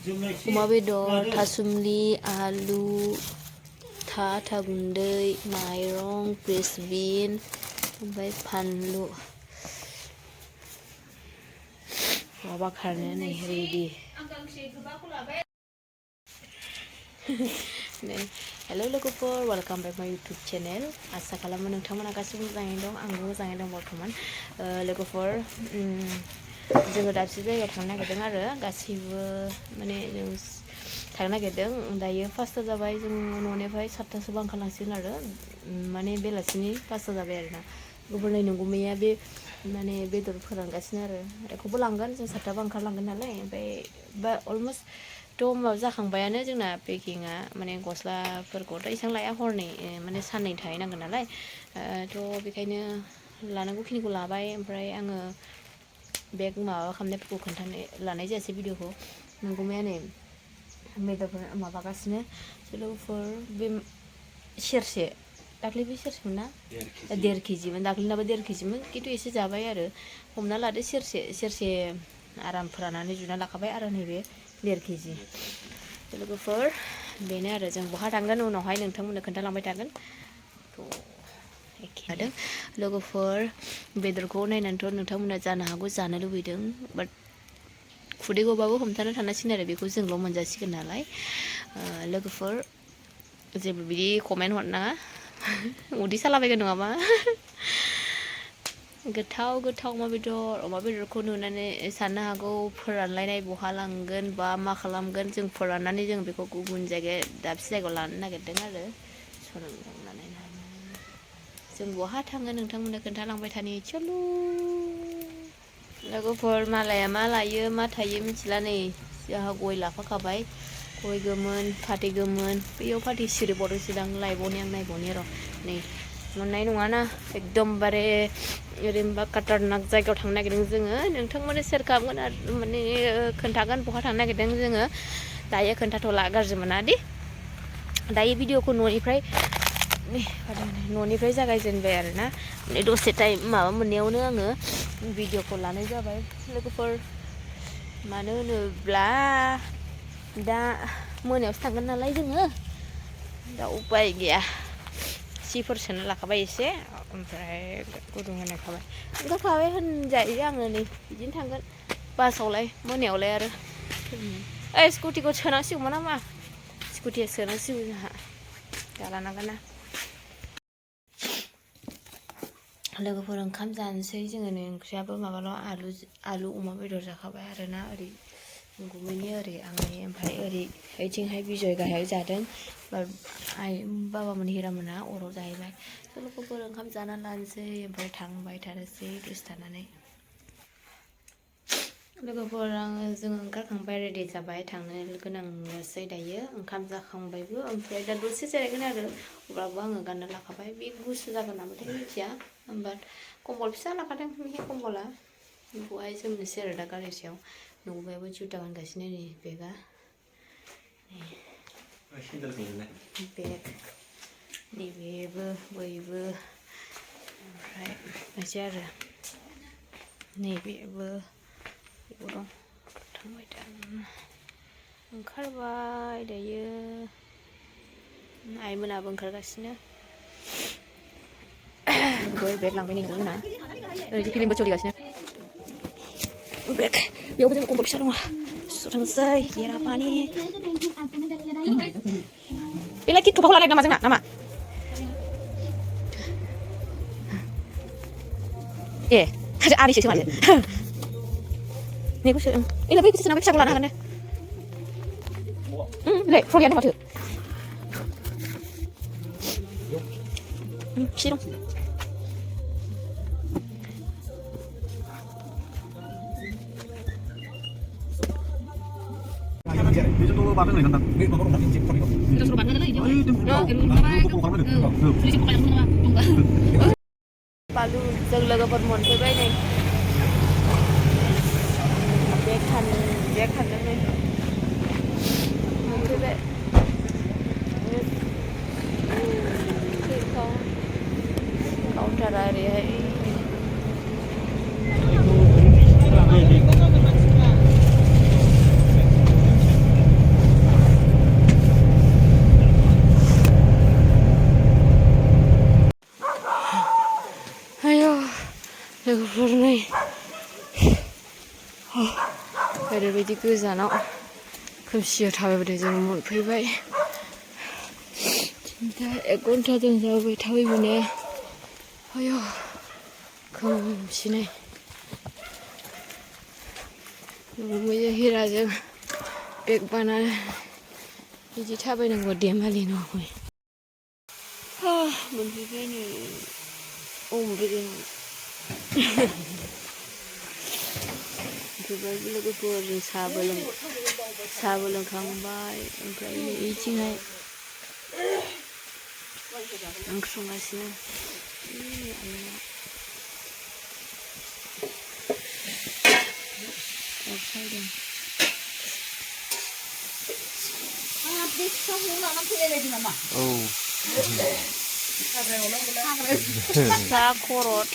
अमा बेदर, थासुमलि, आलु, था गुन्दै, माइरं, फ्रेसबिन, ओमफ्राय फानलु। माबा खारनो नै रेडि। हेलो लोगोफोर, वेलकाम बेक माय इउटुब चेनेल। आसा खालामो नोंथांमोना गासिबो मोजाङै दं, आंबो मोजाङै दं बर्थमान। लोगोफोर, जोङो दाबसे जायगायाव थांनो नागिरदों आरो गासैबो माने जों थांनो नागिरदों। दायो 5ता जाबाय, जों न'निफ्राय 7तासोबा ओंखारलांसिगोन आरो माने बेलासिनि 5ता जाबाय आरोना। गुबुनै नंगुमैया बे माने बेदर फोरानगासिनो आरो बेखौबो लांगोन, जों 7ताबा ओंखारलांगोन नालाय। ओमफ्राय अलमस्ट माबा जाखांबायानो जोंना पेकिंआ, माने गस्लाफोरखौथ' एसेबां लाया, हरनै माने साननै थाहैनांगोन नालाय। बेखायनो लानांगौखिनिखौ लाबाय। ओमफ्राय आङो बेग माबा खालामनायफोरखौ लानाय जायासै भिडिअखौ। नंगुमैया नै बेदरफोर माबागासिनो। लोगोफोर, बे सेरसे, दाख्लैबो सेरसेमोन ना? 1.5 केजिमोन, दाख्लैनाबो 1.5 केजिमोन, खिन्थु एसे जाबाय आरो। हमना लादो सेरसे आराम फोराननानै जुना लाखाबाय आरो नैबे 1.5 केजि। लोगोफोर, बेनो आरो जों बहा थांगोन उनावहाय नोंथांमोननो खोन्थालांबाय थागोन। एखे लोगोफोर, बेदरखौ नायनानैथ' नोंथांमोना जानो हागौ जानो लुबैदों, बाट खुदै गबाबो हमथानो थानांसिगोन आरो, बेखौ जोंल' मोनजासिगोन नालाय। लोगोफोर, जेबो बिदि कमेन्ट हरनाङा, उदै सालाबायगोन नङाबा। गोथाव अमा बेदरखौ नुनानै साननो हागौ फोरानलायनाय, बहा लांगोन बा मा खालामगोन। जों फोराननानै जों बेखौ गुबुन दाबसे जायगायाव लानो नागिरदों आरो। जों बहा थाङो नोंथांमोननो खोन्थालांबाय थानि। चलु लोगोफोर, मालाया मा लायो मा थायो मिथिला। नै जोंहा गय लाफाखाबाय, गय गोमोन, फाथै गोमोन, बैयाव फाथै सिरिबावदोंसोदां, लायबावनि आं, नायबावनि र'। नै मोननाय नङाना, एकदमबारे ओरैनोबा खाटारनाक जायगायाव थांनो नागिरदों जोङो। नोंथांमोननो सेयार खालामगोन आरो माने खोन्थागोन बहा थांनो नागिरदों जोङो। दायो खोन्थाथ'ला, गाज्रि मोना दे। दायो भिडिअखौ न'निफ्राय जागायजेनबाय आरो ना। माने दसे टाइम माबा मोननायावनो आङो भिडिअखौ लानाय जाबाय। लोगोफोर, मानो होनोब्ला दा मोनायावसो थांगोन नालाय जोङो, दा उपाय गैया। सिफोर सोना लाखाबाय एसे, ओमफ्राय गुदुं होनायखाबाय, ओंखारखाबाय होनजायो आङो। नै बिदिनो थांगोन बासावलाय, मोनायावलाय आरो। स्कुटिखौ सोनांसिगौमोन नामा? स्कुटिया सोनांसिगौ जोंहा, दा लानांगोन ना। लोगोफोर, ओंखाम जानोसै जोङो। नै ओंख्रियाबो माबाल' आलु अमा बेदर जाखाबाय आरो ना। ओरै गुमैनि, ओरै आंनि, ओमफ्राय ओरै ओइथिंहाय बिजय गाहायाव जादों। बाबामोन हिरामोना अराव जाहैबाय। लोगोफोर, ओंखाम जाना लानोसै, ओमफ्राय थांबाय थानोसै दसे थानानै। लोगोफोर, जोङो ओंखारखांबाय, रेडि जाबाय, थांनो गोनांनोसै दायो। ओंखाम जाखांबायबो, ओमफ्राय दा दसे जिरायगोन आरो। अब्लाबो आङो गानना लाखाबाय, बे गुसु जागोन नामाथाय मिथिया। होमबा कम्बल फिसा लाखादों, बे कम्बला बेखौहाय जोमनोसै आरो दा गारि सायाव। नंगुमैयाबो जुथा गानगासिनो, नै बेगा बेग, नैबेबो बैबो, ओमफ्राय एसे आरो नैबेबो दं। थांबाय दा ओंखारबाय दायो। आइमोनाबो ओंखारगासिनो। बेग लांबाय नोंथांमोना, ओरै फिलिमबो सोलिगासिनो। बेग, बेयावबो जों कम्बल फिसा दङ। थांसै येरापानि। बेलाय टिकटकाव लागायदों नामा जोंना नामा? ए आरिसो माथो। नेगुसो ओइ बै सोना फिसाखौ लानो हागोन दे। नै फ्रलियानो माथो। फिसा दं। बेजोंथ' बाथोन होनाय नोंथां। बे माबा दं ना जिप फरायनायाव। बेजों सुरुh बानायनानै इदियाव। ओइ दोनथ' बालु, जों लोगोफोर मोनफैबाय नै। बेग थांदों नै। मोनफैबाय। काउन्टारा ओरैहाय। लोगोफोर नै ओरैबायदि गोजानाव खोमसियाव थाबायबोदों जों मोनफैबाय दा 1 घन्टाजों जाबाय थाबायबोनाया आयौ खोमसिनै मैया हिराजों बेग बानानै बिदि थाबायनांगौ देमालि नङै मोनफैबाय नै मोनफैदों मोनफैबाय लोगोफोरजों साहाबो लोंखांबाय ओमफ्राय नै इथिंहाय ओंख्रि संगासिनो सा खर'द